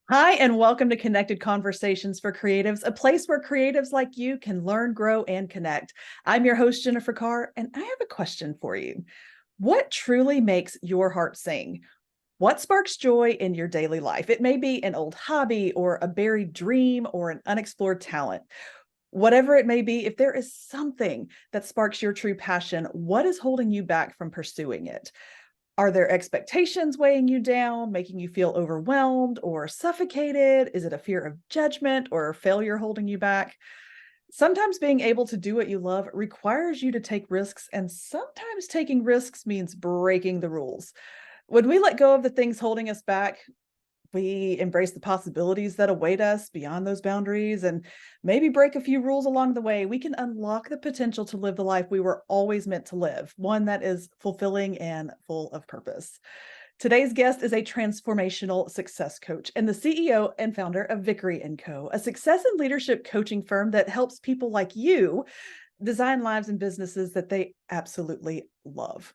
Hi, and welcome to Connected Conversations for Creatives, a place where creatives like you can learn, grow, and connect. I'm your host, Jennifer Carr, and I have a question for you. What truly makes your heart sing? What sparks joy in your daily life? It may be an old hobby or a buried dream or an unexplored talent. Whatever it may be, if there is something that sparks your true passion, what is holding you back from pursuing it? Are there expectations weighing you down, making you feel overwhelmed or suffocated? Is it a fear of judgment or failure holding you back? Sometimes being able to do what you love requires you to take risks, and sometimes taking risks means breaking the rules. When we let go of the things holding us back, we embrace the possibilities that await us beyond those boundaries and maybe break a few rules along the way. We can unlock the potential to live the life we were always meant to live, one that is fulfilling and full of purpose. Today's guest is a transformational success coach and the CEO and founder of Vickery & Co., a success and leadership coaching firm that helps people like you design lives and businesses that they absolutely love.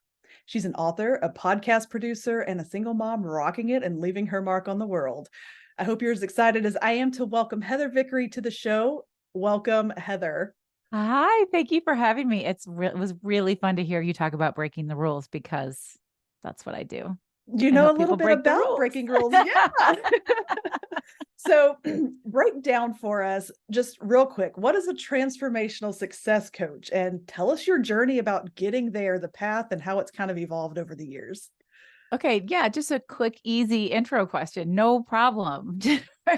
She's an author, a podcast producer, and a single mom rocking it and leaving her mark on the world. I hope you're as excited as I am to welcome Heather Vickery to the show. Welcome, Heather. Hi, thank you for having me. It was really fun to hear you talk about breaking the rules because that's what I do. You I know a help little people bit break the about rules. breaking rules. Yeah. So, break down for us just real quick. What is a transformational success coach? And tell us your journey about getting there, the path, and how it's kind of evolved over the years. Okay, yeah, just a quick, easy intro question. No problem. Oh, I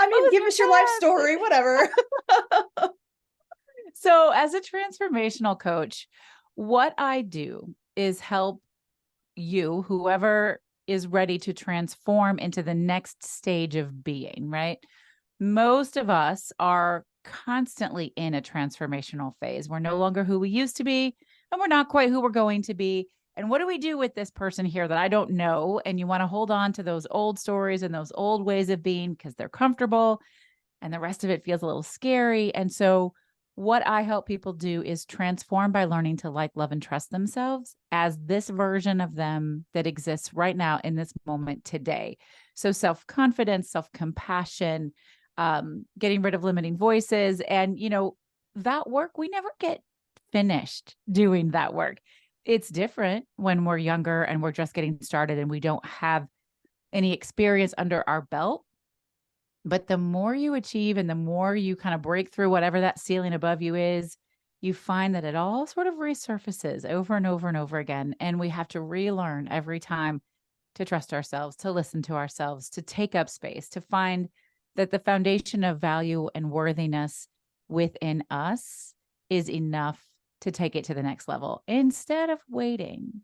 mean, this give is us your life fantastic. story, whatever. So, as a transformational coach, what I do is help you, whoever is ready to transform into the next stage of being, right? Most of us are constantly in a transformational phase. We're no longer who we used to be, and we're not quite who we're going to be. And what do we do with this person here that I don't know? And you want to hold on to those old stories and those old ways of being because they're comfortable and the rest of it feels a little scary. And so, what I help people do is transform by learning to like, love, and trust themselves as this version of them that exists right now in this moment today. So, self confidence, self compassion, getting rid of limiting voices. And, that work, we never get finished doing that work. It's different when we're younger and we're just getting started and we don't have any experience under our belt. But the more you achieve and the more you kind of break through whatever that ceiling above you is, you find that it all sort of resurfaces over and over and over again. And we have to relearn every time to trust ourselves, to listen to ourselves, to take up space, to find that the foundation of value and worthiness within us is enough to take it to the next level instead of waiting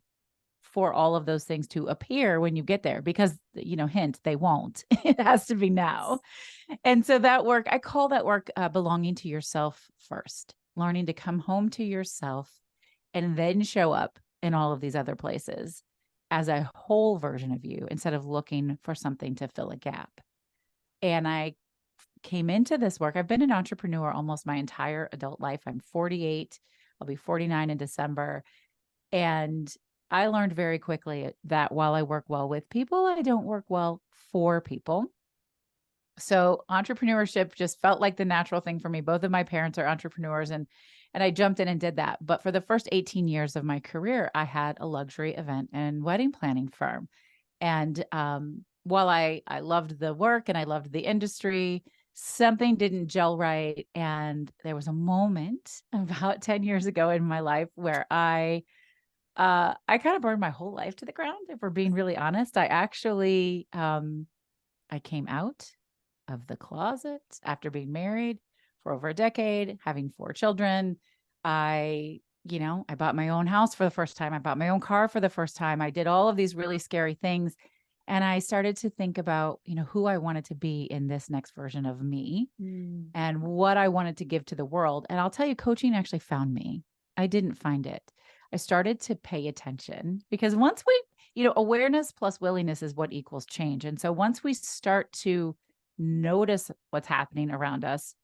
for all of those things to appear when you get there because hint, they won't. It has to be now. And so that work, I call that work belonging to yourself first, learning to come home to yourself and then show up in all of these other places as a whole version of you instead of looking for something to fill a gap. And I came into this work. I've been an entrepreneur almost my entire adult life. I'm 48. I'll be 49 in December. And I learned very quickly that while I work well with people, I don't work well for people. So entrepreneurship just felt like the natural thing for me. Both of my parents are entrepreneurs and I jumped in and did that. But for the first 18 years of my career, I had a luxury event and wedding planning firm. And while I loved the work and I loved the industry, something didn't gel right. And there was a moment about 10 years ago in my life where I kind of burned my whole life to the ground. If we're being really honest, I actually I came out of the closet after being married for over a decade, having 4 children. I bought my own house for the first time. I bought my own car for the first time. I did all of these really scary things. And I started to think about, who I wanted to be in this next version of me Mm. and what I wanted to give to the world. And I'll tell you, coaching actually found me. I didn't find it. I started to pay attention because once awareness plus willingness is what equals change. And so once we start to notice what's happening around us,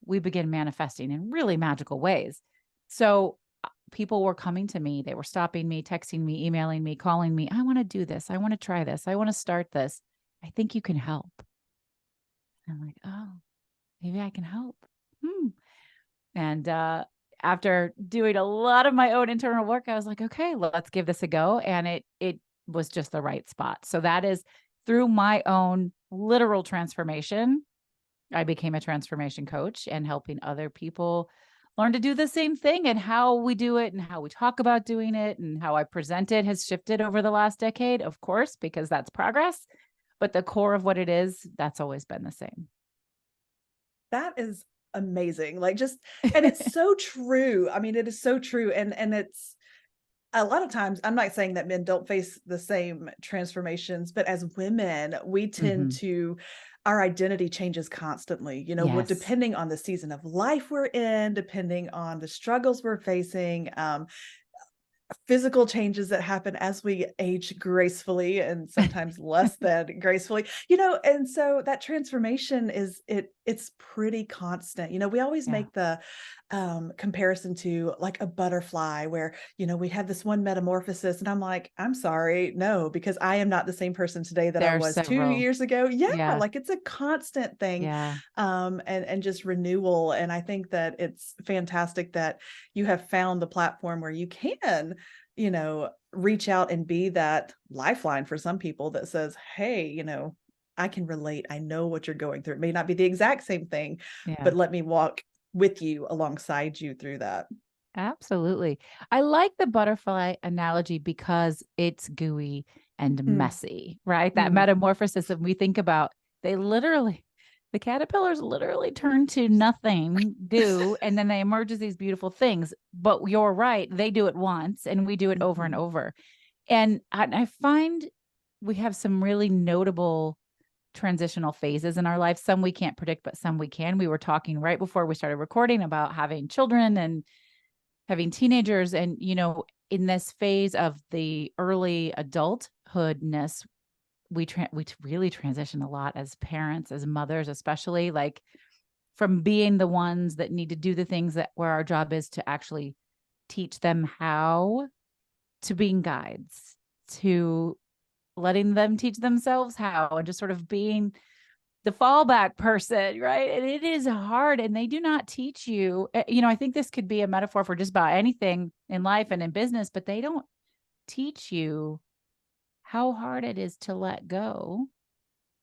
we begin manifesting in really magical ways. So people were coming to me, they were stopping me, texting me, emailing me, calling me. I want to do this. I want to try this. I want to start this. I think you can help. And I'm like, oh, maybe I can help. And after doing a lot of my own internal work, I was like, okay, let's give this a go. And it was just the right spot. So that is through my own literal transformation. I became a transformation coach and helping other people learn to do the same thing, and how we do it and how we talk about doing it and how I present it has shifted over the last decade, of course, because that's progress. But the core of what it is, that's always been the same. That is amazing. Like just and it's so true. I mean, it is so true. And it's a lot of times, I'm not saying that men don't face the same transformations, but as women, we tend Mhm. to our identity changes constantly, what Yes. depending on the season of life we're in, depending on the struggles we're facing, physical changes that happen as we age gracefully and sometimes less than gracefully, and so that transformation it's pretty constant. We always Yeah. make the comparison to like a butterfly where, we have this one metamorphosis, and I'm like, I'm sorry, no, because I am not the same person today that I There are was two several. years ago. Yeah, Yeah. like it's a constant thing, Yeah. and just renewal. And I think that it's fantastic that you have found the platform where you can, reach out and be that lifeline for some people that says, hey, I can relate. I know what you're going through. It may not be the exact same thing, Yeah. but let me walk with you alongside you through that. Absolutely. I like the butterfly analogy because it's gooey and Mm, messy, right? That mm, metamorphosis that we think about, the caterpillars literally turn to nothing, goo, and then they emerge as these beautiful things. But you're right, they do it once and we do it over and mhm, over. And I find we have some really notable transitional phases in our life. Some we can't predict, but some we can. We were talking right before we started recording about having children and having teenagers, and in this phase of the early adulthoodness, we really transition a lot as parents, as mothers, especially, like from being the ones that need to do the things that where our job is to actually teach them how, to being guides, to letting them teach themselves how, and just sort of being the fallback person, right? And it is hard, and they do not teach you. I think this could be a metaphor for just about anything in life and in business, but they don't teach you how hard it is to let go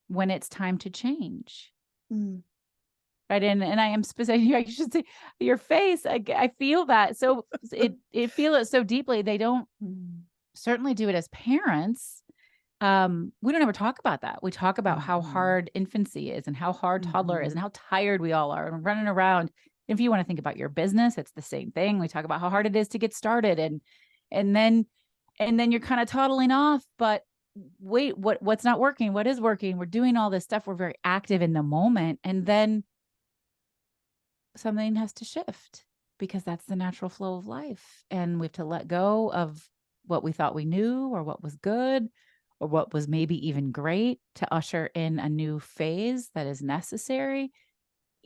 when it's time to change. mm, Right. And I am specific, I should say your face. I feel that. So it feel it so deeply. They don't mm, certainly do it as parents. We don't ever talk about that. We talk about how mhm, hard infancy is and how hard toddler is and mhm, how tired we all are and running around. If you want to think about your business, it's the same thing. We talk about how hard it is to get started, and then you're kind of toddling off, but wait, what's not working? What is working? We're doing all this stuff. We're very active in the moment, and then something has to shift because that's the natural flow of life, and we have to let go of what we thought we knew or what was good or what was maybe even great to usher in a new phase that is necessary.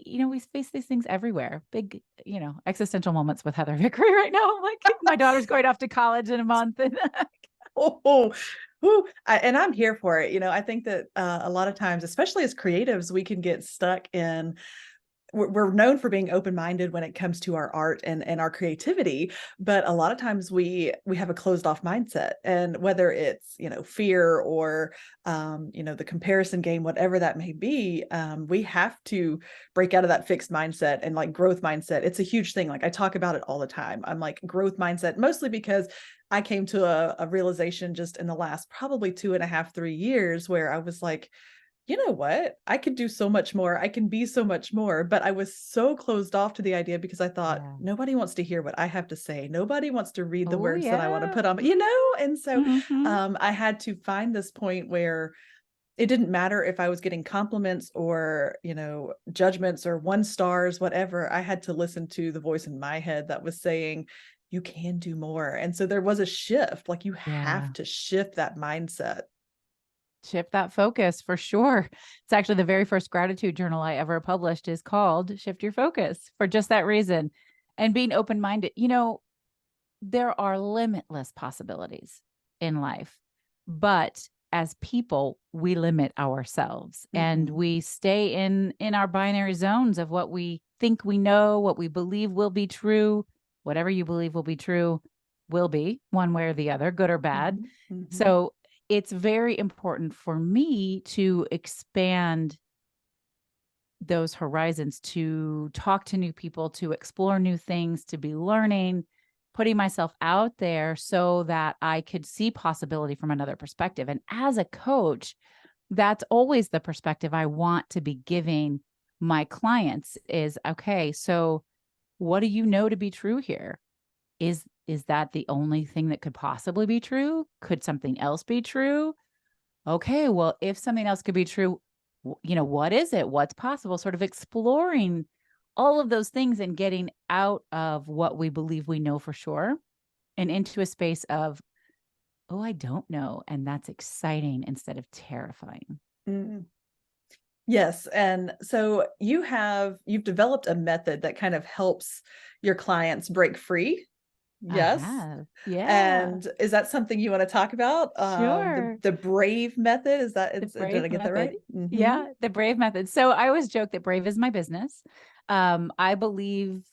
We face these things everywhere. Big, existential moments with Heather Vickery right now. Like my daughter's going off to college in a month. And oh, whoo, and I'm here for it. I think that a lot of times, especially as creatives, we can get stuck in we're known for being open-minded when it comes to our art and our creativity, but a lot of times we have a closed off mindset, and whether it's fear or the comparison game, whatever that may be, we have to break out of that fixed mindset and like growth mindset. It's a huge thing. Like I talk about it all the time. I'm like growth mindset mostly because I came to a realization just in the last probably 2.5, 3 years where I was like, you know what? I could do so much more. I can be so much more. But I was so closed off to the idea because I thought yeah. nobody wants to hear what I have to say. Nobody wants to read the Oh words that I want to yeah. put on, And so Hmm. I had to find this point where it didn't matter if I was getting compliments or, judgments or 1 stars, whatever. I had to listen to the voice in my head that was saying, you can do more. And so there was a shift. Like you have Yeah. to shift that mindset. Shift that focus for sure. It's actually the very first gratitude journal I ever published is called Shift Your Focus for just that reason. And being open minded. There are limitless possibilities in life, but as people, we limit ourselves and Mhm. we stay in our binary zones of what we think we know, what we believe will be true. Whatever you believe will be true will be, one way or the other, good or bad. Mhm. Mhm. So it's very important for me to expand those horizons, to talk to new people, to explore new things, to be learning, putting myself out there so that I could see possibility from another perspective. And as a coach, that's always the perspective I want to be giving my clients is, okay, so what do you know to be true here? Is that the only thing that could possibly be true? Could something else be true? Okay, well, if something else could be true, what is it? What's possible? Sort of exploring all of those things and getting out of what we believe we know for sure and into a space of, oh, I don't know. And that's exciting instead of terrifying. Mm. Yes, and so you've developed a method that kind of helps your clients break free. I Yes. have. Yeah, And is that something you want to talk about? sure. The brave method, The did I brave get that right? method. Mhm. Yeah, the brave method. So I always joke that brave is my business. I believe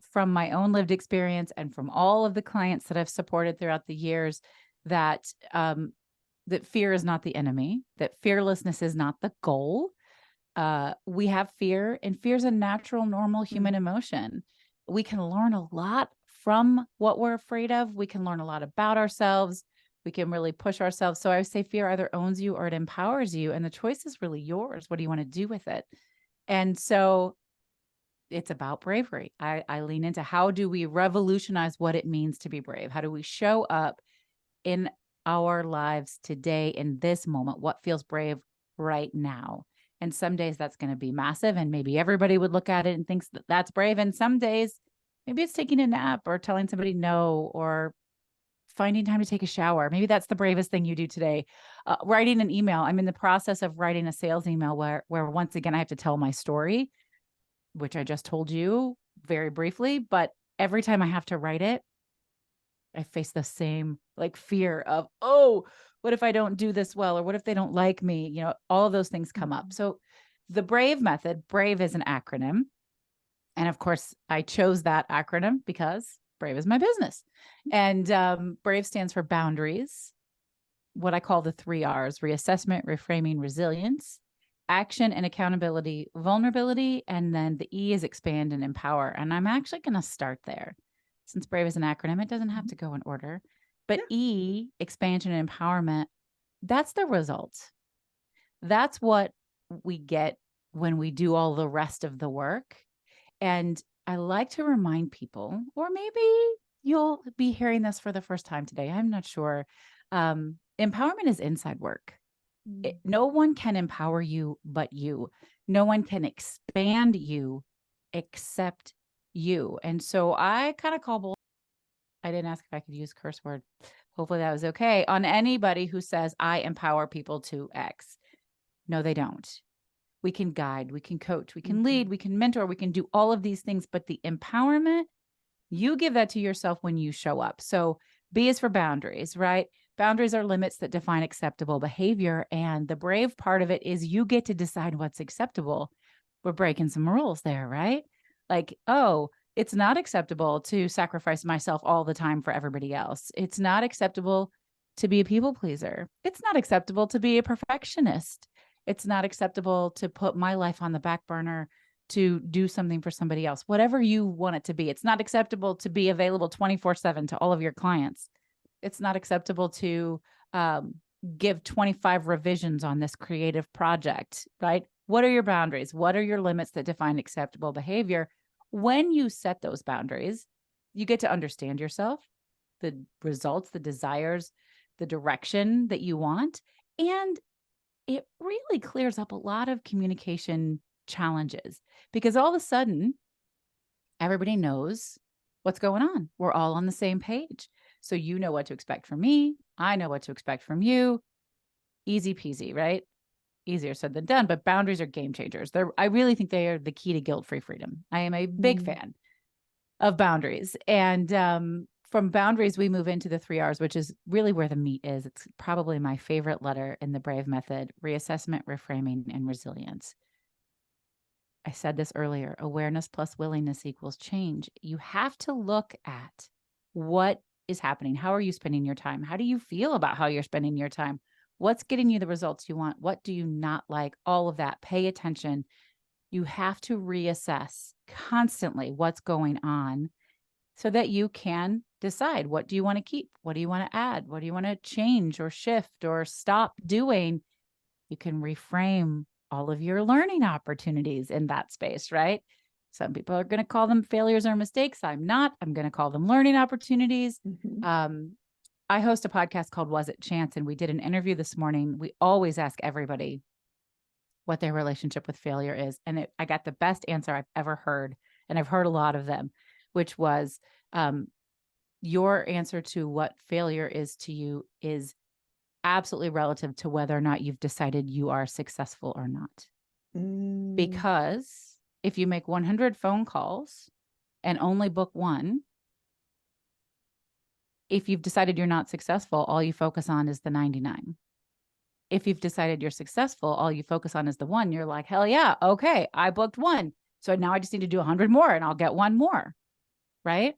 from my own lived experience and from all of the clients that I've supported throughout the years that that fear is not the enemy, that fearlessness is not the goal. We have fear, and fear is a natural, normal human Mm. emotion. We can learn a lot from what we're afraid of. We can learn a lot about ourselves. We can really push ourselves. So I would say fear either owns you or it empowers you. And the choice is really yours. What do you want to do with it? And so it's about bravery. I lean into how do we revolutionize what it means to be brave? How do we show up in our lives today in this moment? What feels brave right now? And some days that's going to be massive. And maybe everybody would look at it and thinks that that's brave. And some days, maybe it's taking a nap or telling somebody no or finding time to take a shower. Maybe that's the bravest thing you do today. Writing an email. I'm in the process of writing a sales email where once again, I have to tell my story, which I just told you very briefly. But every time I have to write it, I face the same like fear of, oh, what if I don't do this well? Or what if they don't like me? All of those things come up. Mhm. So the BRAVE method, BRAVE is an acronym. And of course, I chose that acronym because BRAVE is my business. And BRAVE stands for boundaries, what I call the 3 R's: reassessment, reframing, resilience, action and accountability, vulnerability. And then the E is expand and empower. And I'm actually going to start there. Since BRAVE is an acronym, it doesn't have Mhm. to go in order. But Yeah. E, expansion and empowerment, that's the result. That's what we get when we do all the rest of the work. And I like to remind people, or maybe you'll be hearing this for the first time today. I'm not sure. Empowerment is inside work. Mm. No one can empower you but you. No one can expand you except you. And so I kind of call bull. I didn't ask if I could use curse word. Hopefully that was okay. On anybody who says I empower people to X. No, they don't. We can guide, we can coach, we can lead, Mhm. we can mentor, we can do all of these things, but the empowerment, you give that to yourself when you show up. So B is for boundaries, right? Boundaries are limits that define acceptable behavior. And the brave part of it is you get to decide what's acceptable. We're breaking some rules there, right? Like, oh, it's not acceptable to sacrifice myself all the time for everybody else. It's not acceptable to be a people pleaser. It's not acceptable to be a perfectionist. It's not acceptable to put my life on the back burner to do something for somebody else, whatever you want it to be. It's not acceptable to be available 24/7 to all of your clients. It's not acceptable to um, give 25 revisions on this creative project, right? What are your boundaries? What are your limits that define acceptable behavior? When you set those boundaries, you get to understand yourself, the results, the desires, the direction that you want. And it really clears up a lot of communication challenges because all of a sudden, everybody knows what's going on. We're all on the same page. So you know what to expect from me. I know what to expect from you. Easy peasy, right? Easier said than done, but boundaries are game changers. I really think they are the key to guilt-free freedom. I am a big Mm. fan of boundaries. And from boundaries, we move into the 3 R's, which is really where the meat is. It's probably my favorite letter in the BRAVE method: reassessment, reframing, and resilience. I said this earlier, awareness plus willingness equals change. You have to look at what is happening. How are you spending your time? How do you feel about how you're spending your time? What's getting you the results you want? What do you not like? All of that. Pay attention. You have to reassess constantly what's going on so that you can decide, what do you want to keep? What do you want to add? What do you want to change or shift or stop doing? You can reframe all of your learning opportunities in that space, right? Some people are going to call them failures or mistakes. I'm not. I'm going to call them learning opportunities. I host a podcast called Was It Chance? And we did an interview this morning. We always ask everybody what their relationship with failure is. And I got the best answer I've ever heard. And I've heard a lot of them, which was your answer to what failure is to you is absolutely relative to whether or not you've decided you are successful or not. Because if you make 100 phone calls and only book one, if you've decided you're not successful, all you focus on is the 99. If you've decided you're successful, all you focus on is the one. You're like, hell yeah, okay, I booked one. So now I just need to do 100 more and I'll get one more, right?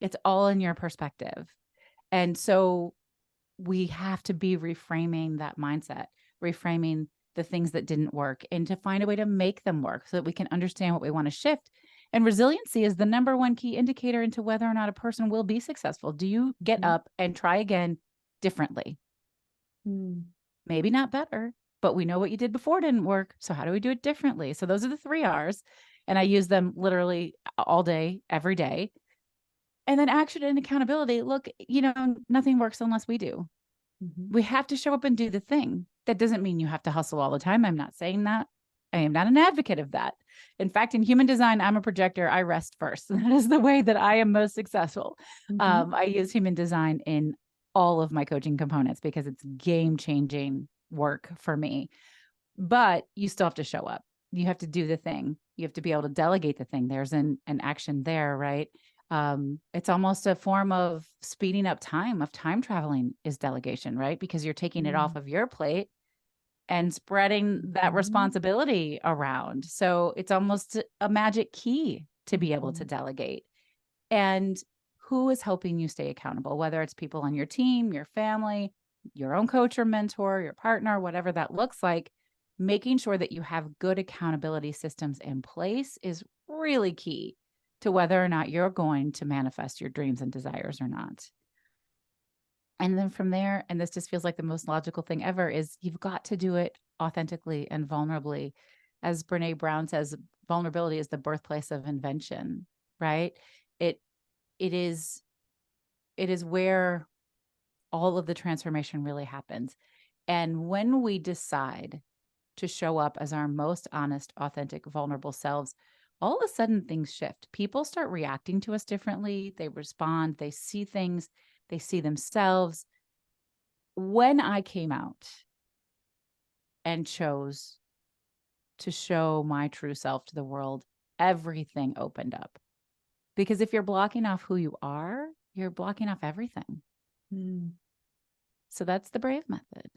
It's all in your perspective. And so we have to be reframing that mindset, reframing the things that didn't work, and to find a way to make them work so that we can understand what we want to shift. And resiliency is the number one key indicator into whether or not a person will be successful. Do you get up and try again differently? Maybe not better, but we know what you did before didn't work. So how do we do it differently? So those are the 3 R's. And I use them literally all day, every day. And then action and accountability. Look, nothing works unless we do. We have to show up and do the thing. That doesn't mean you have to hustle all the time. I'm not saying that. I am not an advocate of that. In fact, in human design, I'm a projector. I rest first. That is the way that I am most successful. I use human design in all of my coaching components because it's game-changing work for me. But you still have to show up. You have to do the thing. You have to be able to delegate the thing. There's an action there, right? It's almost a form of speeding up time, of time traveling is delegation, right? Because you're taking it off of your plate and spreading that responsibility around. So it's almost a magic key to be able to delegate. And who is helping you stay accountable, whether it's people on your team, your family, your own coach or mentor, your partner, whatever that looks like, making sure that you have good accountability systems in place is really key to whether or not you're going to manifest your dreams and desires or not. And then from there, and this just feels like the most logical thing ever, is you've got to do it authentically and vulnerably. As Brene Brown says, vulnerability is the birthplace of invention, right? It is where all of the transformation really happens. And when we decide to show up as our most honest, authentic, vulnerable selves, all of a sudden things shift. People start reacting to us differently. They respond, they see things, they see themselves. When I came out and chose to show my true self to the world, everything opened up. Because if you're blocking off who you are, you're blocking off everything. So that's the BRAVE method.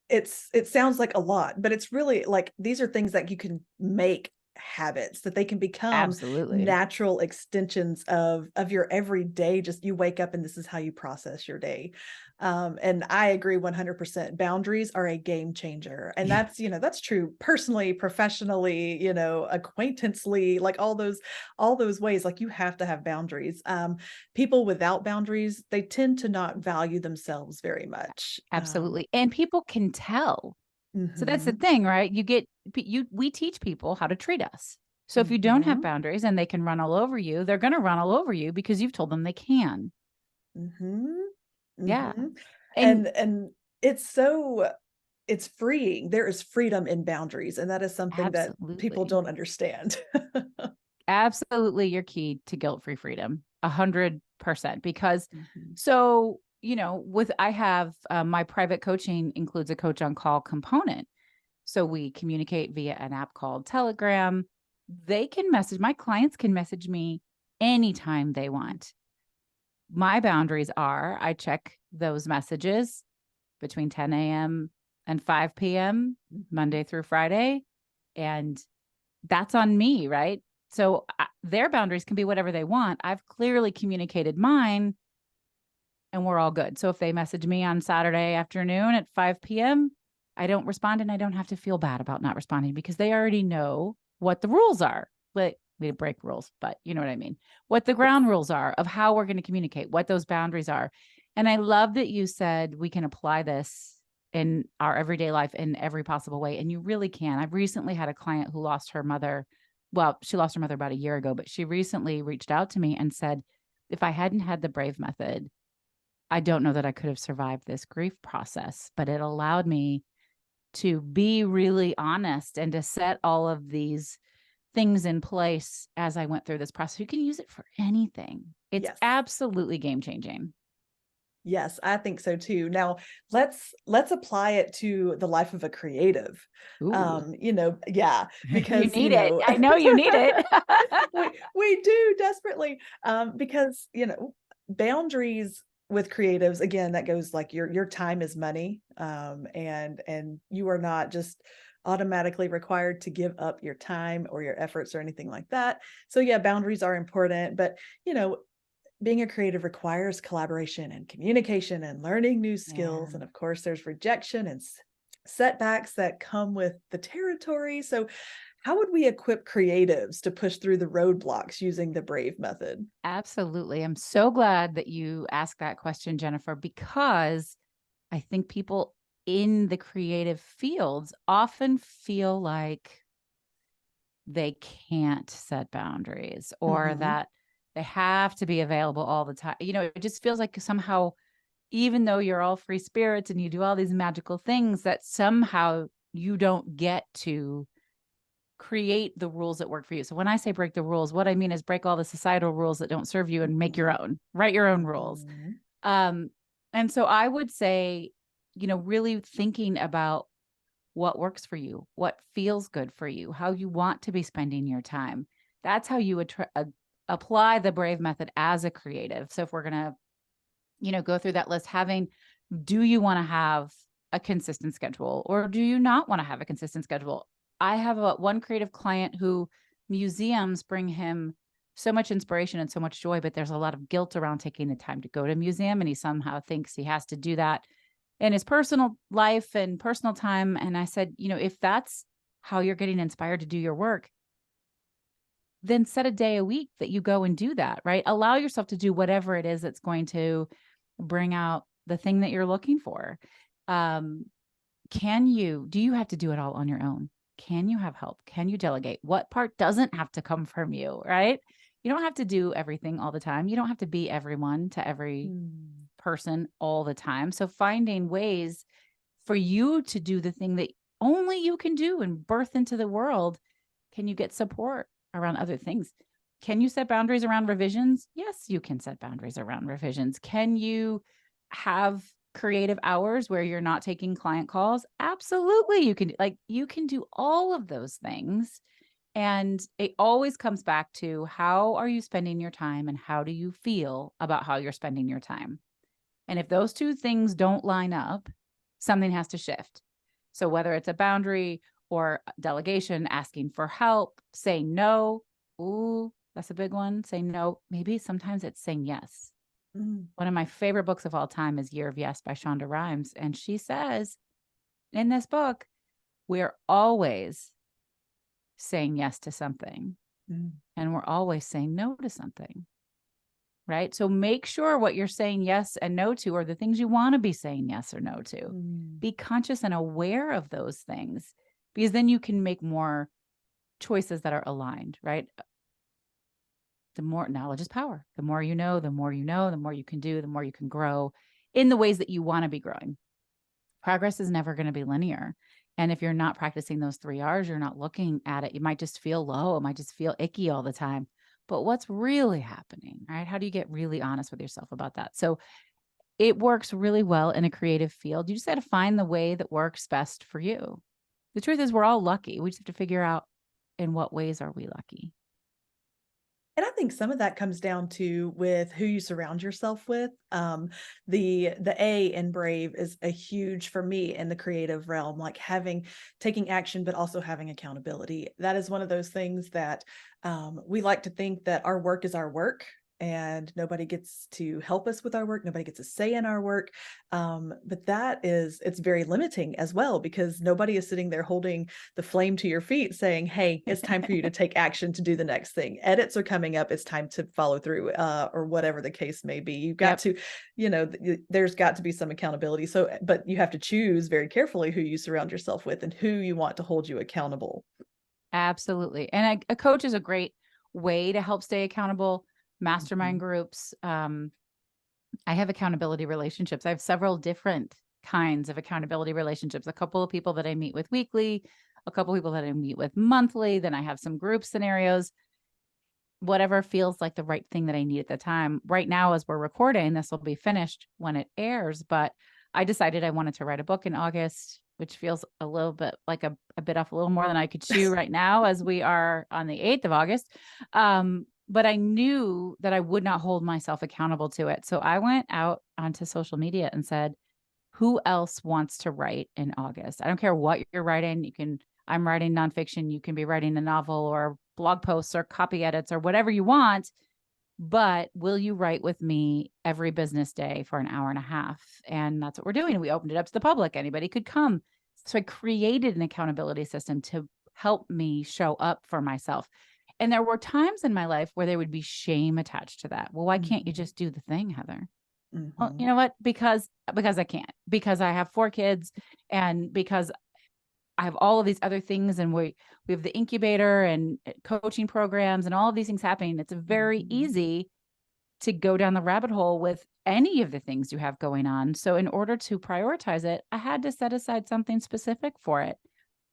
It sounds like a lot, but it's really like, these are things that you can make habits, that they can become Absolutely natural extensions of your everyday. Just, you wake up and this is how you process your day. And I agree 100%. Boundaries are a game changer. And that's true personally, professionally, acquaintancely, like all those ways. Like, you have to have boundaries. People without boundaries, they tend to not value themselves very much. Absolutely. And people can tell. So that's the thing, right? We teach people how to treat us. So if you don't have boundaries and they can run all over you, they're going to run all over you because you've told them they can. Yeah. And it's freeing. There is freedom in boundaries. And that is something that people don't understand. Absolutely. Your key to guilt-free freedom, 100%. Because so, I have my private coaching includes a coach on call component. So we communicate via an app called Telegram. My clients can message me anytime they want. My boundaries are I check those messages between 10 a.m. and 5 p.m. Monday through Friday. And that's on me, right? So their boundaries can be whatever they want. I've clearly communicated mine and we're all good. So if they message me on Saturday afternoon at 5 p.m., I don't respond and I don't have to feel bad about not responding because they already know what the rules are. But we break rules, but you know what I mean? What the ground rules are of how we're going to communicate, what those boundaries are. And I love that you said we can apply this in our everyday life in every possible way. And you really can. I've recently had a client who lost her mother. Well, she lost her mother about a year ago, but she recently reached out to me and said, if I hadn't had the Brave method, I don't know that I could have survived this grief process, but it allowed me to be really honest and to set all of these things in place as I went through this process. You can use it for anything. It's Yes. absolutely game changing. Yes, I think so too. Now let's apply it to the life of a creative. Ooh. Yeah, You because need it. I know you need it. we do desperately. Because boundaries with creatives, again, that goes like your time is money. And you are not just automatically required to give up your time or your efforts or anything like that. So yeah, boundaries are important, but being a creative requires collaboration and communication and learning new skills. Yeah. And of course, there's rejection and setbacks that come with the territory. So, how would we equip creatives to push through the roadblocks using the Brave method? Absolutely. I'm so glad that you asked that question, Jennifer, because I think people in the creative fields often feel like they can't set boundaries or Mhm. that they have to be available all the time. It just feels like somehow, even though you're all free spirits and you do all these magical things, that somehow you don't get to create the rules that work for you. So when I say break the rules, what I mean is break all the societal rules that don't serve you and make your Mhm. own, write your own rules. Mhm. Um, and so I would say, really thinking about what works for you, what feels good for you, how you want to be spending your time. That's how you would apply the Brave method as a creative. So if we're going to, go through that list, do you want to have a consistent schedule or do you not want to have a consistent schedule? I have one creative client who museums bring him so much inspiration and so much joy, but there's a lot of guilt around taking the time to go to a museum. And he somehow thinks he has to do that in his personal life and personal time. And I said, if that's how you're getting inspired to do your work, then set a day a week that you go and do that, right? Allow yourself to do whatever it is that's going to bring out the thing that you're looking for. Um, do you have to do it all on your own? Can you have help? Can you delegate? What part doesn't have to come from you, right? You don't have to do everything all the time. You don't have to be everyone to every Mm. person all the time. So finding ways for you to do the thing that only you can do and birth into the world. Can you get support around other things? Can you set boundaries around revisions? Yes, you can set boundaries around revisions. Can you have creative hours where you're not taking client calls? Absolutely. You can do all of those things. And it always comes back to how are you spending your time and how do you feel about how you're spending your time? And if those two things don't line up, something has to shift. So whether it's a boundary or delegation, asking for help, saying no. Ooh, that's a big one. Saying no. Maybe sometimes it's saying yes. Mm. One of my favorite books of all time is Year of Yes by Shonda Rhimes. And she says in this book, we're always saying yes to something Mm. and we're always saying no to something. Right. So make sure what you're saying yes and no to are the things you want to be saying yes or no to. Mm. Be conscious and aware of those things because then you can make more choices that are aligned, right? The more knowledge is power. The more you know, the more you know, the more you can do, the more you can grow in the ways that you want to be growing. Progress is never going to be linear. And if you're not practicing those 3 R's, you're not looking at it, you might just feel low. It might just feel icky all the time. But what's really happening, right? How do you get really honest with yourself about that? So it works really well in a creative field. You just got to find the way that works best for you. The truth is, we're all lucky. We just have to figure out in what ways are we lucky. And I think some of that comes down to with who you surround yourself with. The A in brave is a huge for me in the creative realm, like taking action, but also having accountability. That is one of those things that we like to think that our work is our work. And nobody gets to help us with our work. Nobody gets a say in our work. But it's very limiting as well, because nobody is sitting there holding the flame to your feet saying, hey, it's time for you to take action to do the next thing. Edits are coming up. It's time to follow through, or whatever the case may be. You've got Yep. to, there's got to be some accountability. So, but you have to choose very carefully who you surround yourself with and who you want to hold you accountable. Absolutely. And a coach is a great way to help stay accountable. Mastermind Mhm. groups. I have accountability relationships. I have several different kinds of accountability relationships. A couple of people that I meet with weekly, a couple of people that I meet with monthly. Then I have some group scenarios, whatever feels like the right thing that I need at the time. Right now, as we're recording, this will be finished when it airs. But I decided I wanted to write a book in August, which feels a little bit like a bit off, a little more than I could chew right now, as we are on the 8th of August. But I knew that I would not hold myself accountable to it. So I went out onto social media and said, who else wants to write in August? I don't care what you're writing. I'm writing nonfiction. You can be writing a novel or blog posts or copy edits or whatever you want. But will you write with me every business day for an hour and a half? And that's what we're doing. We opened it up to the public. Anybody could come. So I created an accountability system to help me show up for myself. And there were times in my life where there would be shame attached to that. Well, why can't you Mhm. just do the thing, Heather? Well, you Mhm. know what? Because I can't. Because I have 4 kids, and because I have all of these other things, and we have the incubator and coaching programs and all of these things happening. It's very Mhm. easy to go down the rabbit hole with any of the things you have going on. So in order to prioritize it, I had to set aside something specific for it.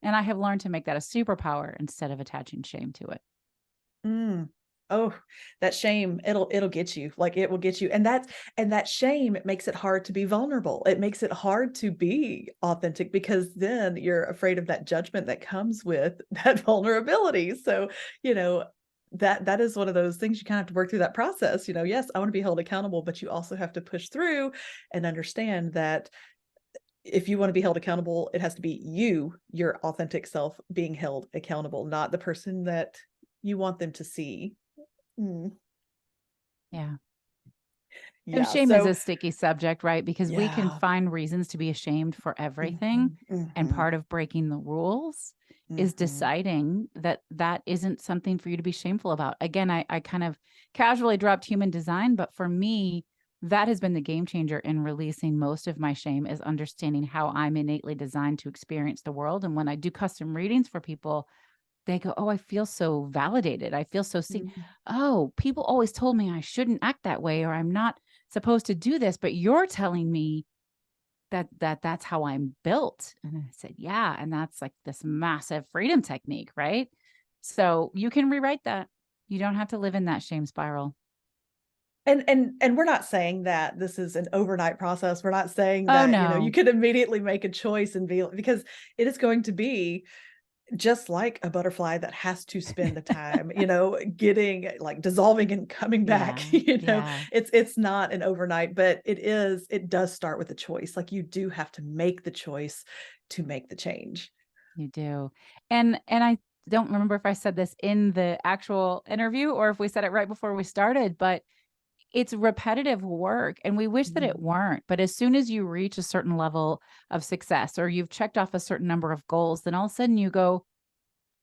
And I have learned to make that a superpower instead of attaching shame to it. Mm. Oh, that shame, it'll get you. Like, it will get you. And that shame makes it hard to be vulnerable. It makes it hard to be authentic, because then you're afraid of that judgment that comes with that vulnerability. So, you know, that is one of those things you kind of have to work through that process. Yes, I want to be held accountable, but you also have to push through and understand that if you want to be held accountable, it has to be you, your authentic self, being held accountable, not the person that you want them to see. Mm, Yeah. And yeah. shame is So, a sticky subject, right? Because we can yeah. find reasons to be ashamed for everything. Mhm, And mhm, part of breaking the rules is mhm, deciding that that isn't something for you to be shameful about. Again, I kind of casually dropped human design, but for me, that has been the game changer in releasing most of my shame, is understanding how I'm innately designed to experience the world. And when I do custom readings for people, they go, "Oh, I feel so validated. I feel so seen. mhm, Oh, people always told me I shouldn't act that way, or I'm not supposed to do this, but you're telling me that's how I'm built." And I said, "Yeah." And that's like this massive freedom technique, right? So you can rewrite that. You don't have to live in that shame spiral. and we're not saying that this is an overnight process. We're not saying Oh, that, you no. can immediately make a choice and be, because it is going to be just like a butterfly that has to spend the time, getting, like, dissolving and coming back. Yeah. Yeah, It's not an overnight, but it does start with a choice. Like, you do have to make the choice to make the change. you do. And I don't remember if I said this in the actual interview or if we said it right before we started, but it's repetitive work, and we wish that it Mhm. weren't. But as soon as you reach a certain level of success or you've checked off a certain number of goals, then all of a sudden you go,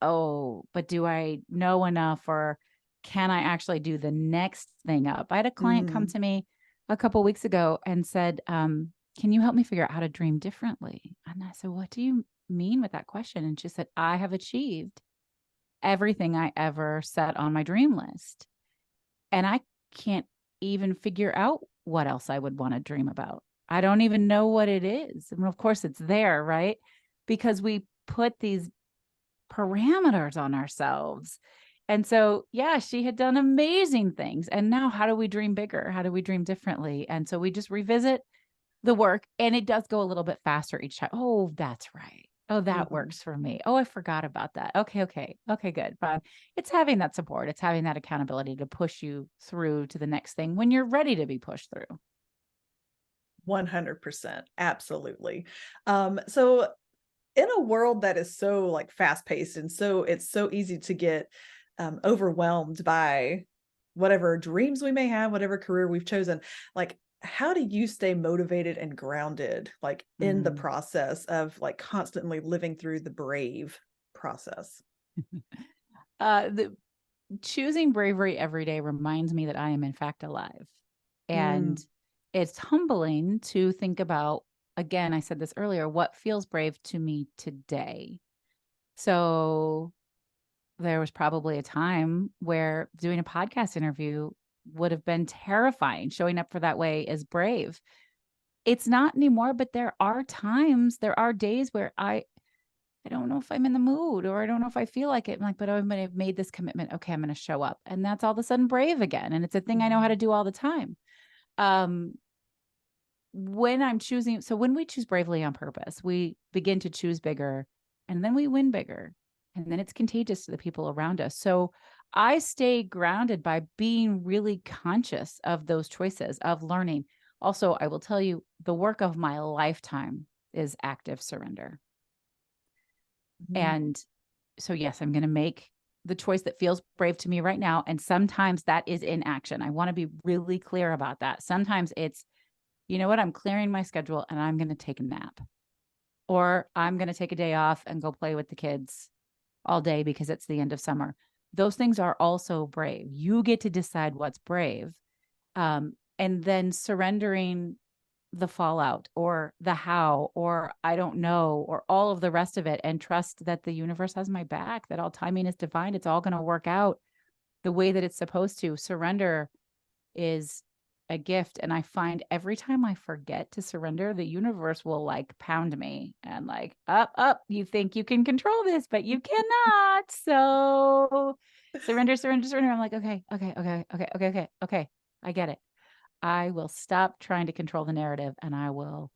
"Oh, but do I know enough, or can I actually do the next thing up?" I had a client come Mm. to me a couple weeks ago and said, "Can you help me figure out how to dream differently?" And I said, "What do you mean with that question?" And she said, "I have achieved everything I ever set on my dream list. And I can't even figure out what else I would want to dream about. I don't even know what it is." And of course, it's there, right? Because we put these parameters on ourselves. And so, yeah, she had done amazing things. And now, how do we dream bigger? How do we dream differently? And so we just revisit the work, and it does go a little bit faster each time. Oh, that's right. Oh, that Mhm. works for me. Oh, I forgot about that. Okay, okay. Okay, good. Fine. It's having that support. It's having that accountability to push you through to the next thing when you're ready to be pushed through. 100%. Absolutely. So in a world that is so like fast paced and so it's so easy to get overwhelmed by whatever dreams we may have, whatever career we've chosen, like how do you stay motivated and grounded like in the Mm. process of like constantly living through the brave process? The choosing bravery every day reminds me that I am in fact alive. And Mm, it's humbling to think about, again, I said this earlier, what feels brave to me today. So there was probably a time where doing a podcast interview would have been terrifying. Showing up for that way is brave. It's not anymore, but there are times, there are days where I don't know if I'm in the mood or I don't know if I feel like it. I'm like, but I'm going to have made this commitment. Okay, I'm going to show up. And that's all of a sudden brave again. And it's a thing I know how to mm, do all the time. Um, when I'm choosing, so when we choose bravely on purpose, we begin to choose bigger and then we win bigger. And then it's contagious to the people around us. So I stay grounded by being really conscious of those choices, of learning. Also, I will tell you the work of my lifetime is active surrender. mm, And so, yes, I'm going to make the choice that feels brave to me right now. And sometimes that is inaction. I want to be really clear about that. Sometimes it's, you know what, I'm clearing my schedule and I'm going to take a nap, or I'm going to take a day off and go play with the kids all day because it's the end of summer. Those things are also brave. You get to decide what's brave. And then surrendering the fallout or the how or I don't know or all of the rest of it, and trust that the universe has my back, that all timing is divine. It's all going to work out the way that it's supposed to. Surrender is a gift. And I find every time I forget to surrender, the universe will like pound me and like, up, you think you can control this, but you cannot. So surrender, surrender, surrender. I'm like, okay. I get it. I will stop trying to control the narrative and I will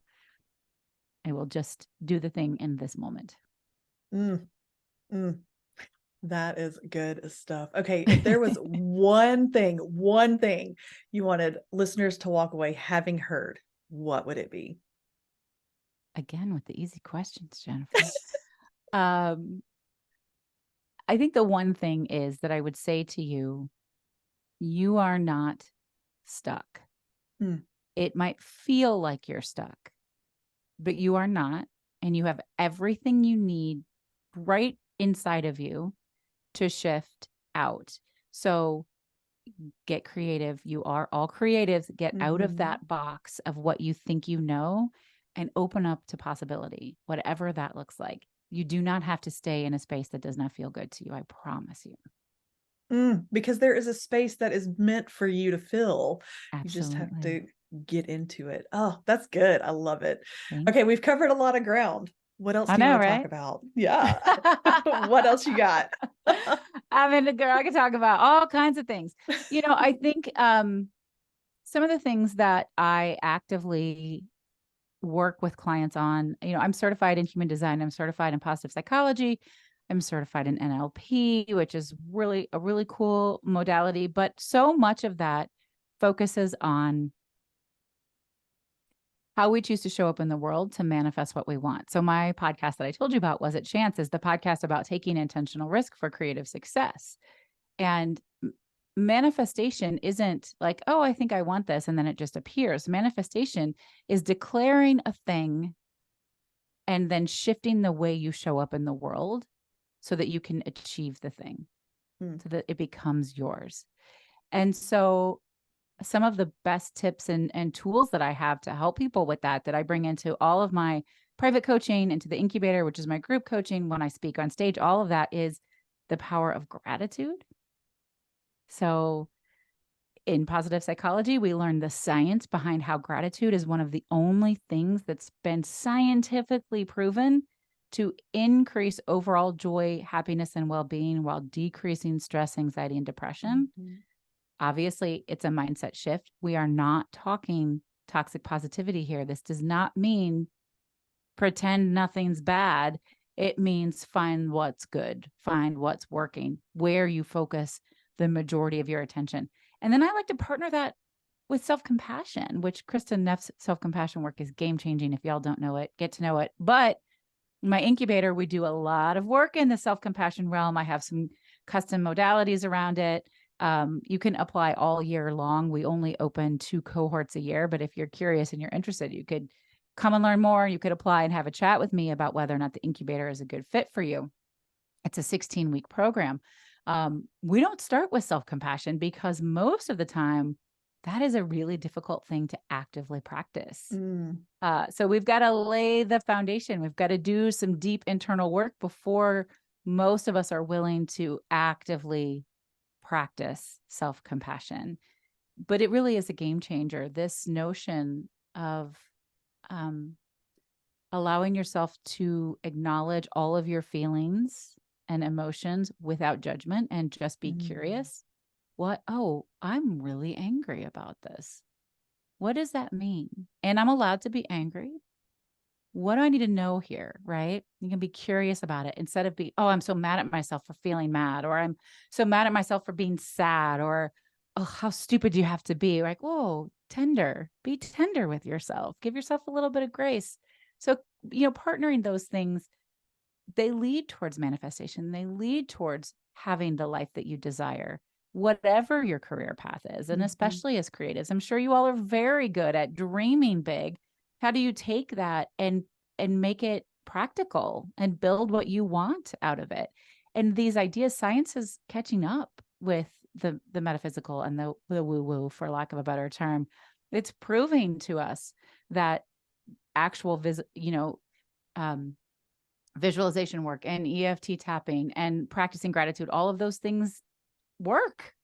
just do the thing in this moment. mm, mm. That is good stuff. Okay, if there was one thing you wanted listeners to walk away having heard, what would it be? Again with the easy questions, Jennifer. Um, I think the one thing is that I would say to you, you are not stuck. Mm, It might feel like you're stuck, but you are not. And you have everything you need right inside of you to shift out. So get creative. You are all creatives. Get out of mhm. that box of what you think you know and open up to possibility, whatever that looks like. You do not have to stay in a space that does not feel good to you. I promise you. Because there is a space that is meant for you to fill. You just have Absolutely. to get into it. Oh, that's good. I love it. Thank Okay, you. we've covered a lot of ground. What else I do you know, want to talk right? about? Yeah. What else you got? I mean, girl, I could talk about all kinds of things. I think some of the things that I actively work with clients on, I'm certified in human design, I'm certified in positive psychology, I'm certified in NLP, which is really a really cool modality, but so much of that focuses on how we choose to show up in the world to manifest what we want. So my podcast that I told you about, Was It Chance, is the podcast about taking intentional risk for creative success. And manifestation isn't like, oh, I think I want this, and then it just appears. Manifestation is declaring a thing and then shifting the way you show up in the world so that you can achieve the thing, Hmm. so that it becomes yours. And so some of the best tips and tools that I have to help people with that I bring into all of my private coaching, into the incubator, which is my group coaching, when I speak on stage, all of that is the power of gratitude. So in positive psychology, we learn the science behind how gratitude is one of the only things that's been scientifically proven to increase overall joy, happiness, and well-being while decreasing stress, anxiety, and depression. Mhm. Obviously, it's a mindset shift. We are not talking toxic positivity here. This does not mean pretend nothing's bad. It means find what's good, find what's working, where you focus the majority of your attention. And then I like to partner that with self-compassion, which Kristen Neff's self-compassion work is game-changing. If y'all don't know it, get to know it. But in my incubator, we do a lot of work in the self-compassion realm. I have some custom modalities around it. You can apply all year long. We only open 2 cohorts a year, but if you're curious and you're interested, you could come and learn more. You could apply and have a chat with me about whether or not the incubator is a good fit for you. It's a 16-week program. We don't start with self-compassion because most of the time that is a really difficult thing to actively practice. So we've got to lay the foundation. We've got to do some deep internal work before most of us are willing to actively practice self-compassion. But it really is a game changer. This notion of allowing yourself to acknowledge all of your feelings and emotions without judgment and just be curious. Oh, I'm really angry about this. What does that mean? And I'm allowed to be angry. What do I need to know here? Right? You can be curious about it instead of oh, I'm so mad at myself for feeling mad, or I'm so mad at myself for being sad, or, oh, how stupid do you have to be? Like, whoa, be tender with yourself. Give yourself a little bit of grace. So, partnering those things, they lead towards manifestation. They lead towards having the life that you desire, whatever your career path is. And especially as creatives, I'm sure you all are very good at dreaming big. How do you take that and make it practical and build what you want out of it? And these ideas, science is catching up with the metaphysical and the woo-woo, for lack of a better term. It's proving to us that actual visualization work and EFT tapping and practicing gratitude, all of those things work.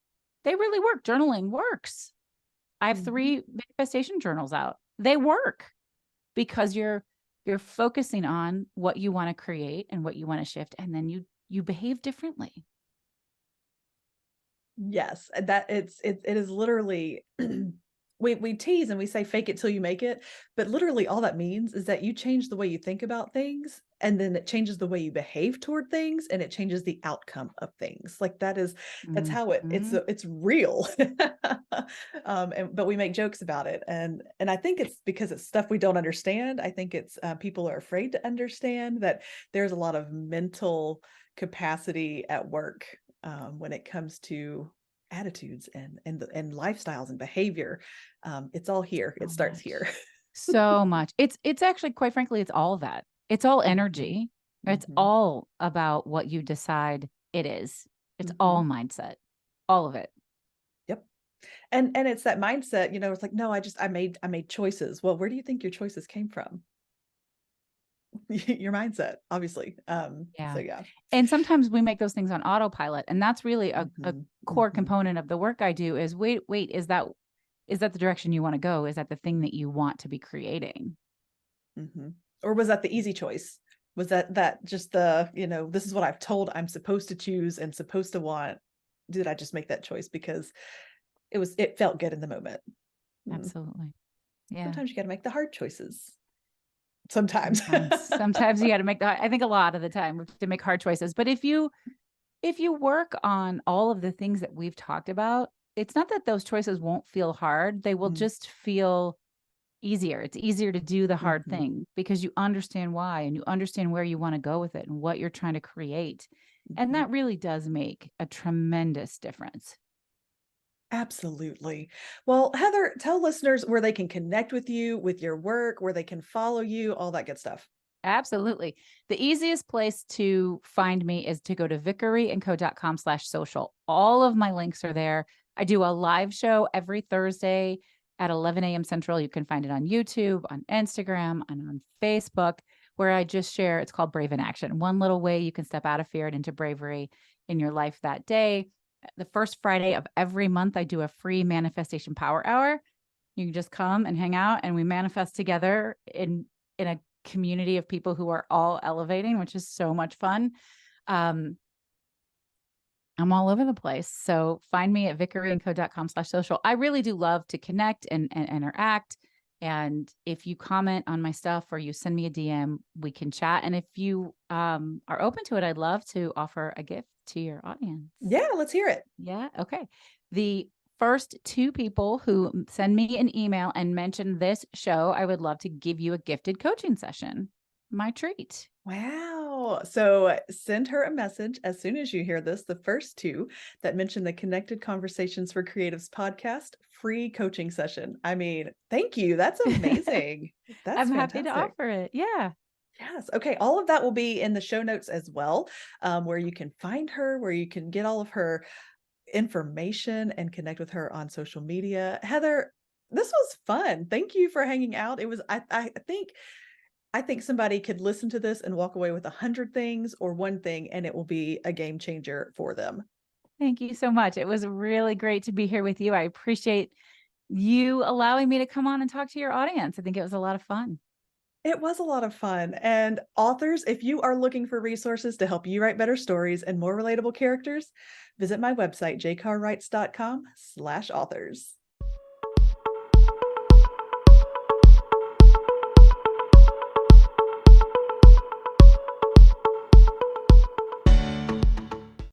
They really work. Journaling works. I have 3 manifestation journals out. They work because you're focusing on what you want to create and what you want to shift, and then you behave differently. Yes, that it is literally we tease and we say fake it till you make it, but literally all that means is that you change the way you think about things, and then it changes the way you behave toward things, and it changes the outcome of things. Like that's how it's real. But we make jokes about it, and I think it's because it's stuff we don't understand. I think it's people are afraid to understand that there's a lot of mental capacity at work when it comes to attitudes and lifestyles and behavior. It's all here. It starts here. So much. It's actually, quite frankly, it's all that. It's all energy. It's all about what you decide it is. It's all mindset, all of it. Yep. And it's that mindset, it's like, no, I made choices. Well, where do you think your choices came from? Your mindset, obviously. Yeah. So yeah. And sometimes we make those things on autopilot. And that's really a core component of the work I do is wait, is that the direction you want to go? Is that the thing that you want to be creating? Or was that the easy choice? Was that just this is what I've told I'm supposed to choose and supposed to want? Did I just make that choice because it felt good in the moment? Absolutely. Yeah. Sometimes you got to make the hard choices. Sometimes you got to make I think a lot of the time we have to make hard choices. But if you work on all of the things that we've talked about, it's not that those choices won't feel hard. They will just feel easier. It's easier to do the hard thing because you understand why and you understand where you want to go with it and what you're trying to create. And that really does make a tremendous difference. Absolutely. Well, Heather, tell listeners where they can connect with you, with your work, where they can follow you, all that good stuff. Absolutely. The easiest place to find me is to go to vickeryandco.com/social. All of my links are there. I do a live show every Thursday at 11 a.m. Central. You can find it on YouTube, on Instagram, and on Facebook, where I just share, it's called Brave in Action. One little way you can step out of fear and into bravery in your life that day. The first Friday of every month, I do a free manifestation power hour. You can just come and hang out and we manifest together in a community of people who are all elevating, which is so much fun. I'm all over the place. So find me at vickeryandco.com/social. I really do love to connect and interact. And if you comment on my stuff or you send me a DM, we can chat. And if you are open to it, I'd love to offer a gift to your audience. Yeah, let's hear it. Yeah. Okay. The first 2 people who send me an email and mention this show, I would love to give you a gifted coaching session. My treat. Wow. So send her a message as soon as you hear this. The first 2 that mention the Connected Conversations for Creatives podcast, free coaching session. I mean, thank you. That's amazing. That's I'm happy to fantastic. offer it. Yeah. Yes. Okay. All of that will be in the show notes as well, where you can find her, where you can get all of her information and connect with her on social media. Heather, this was fun. Thank you for hanging out. It was, I think somebody could listen to this and walk away with 100 things or one thing, and it will be a game changer for them. Thank you so much. It was really great to be here with you. I appreciate you allowing me to come on and talk to your audience. I think it was a lot of fun. It was a lot of fun. And authors, if you are looking for resources to help you write better stories and more relatable characters, visit my website, jcarwrites.com/authors.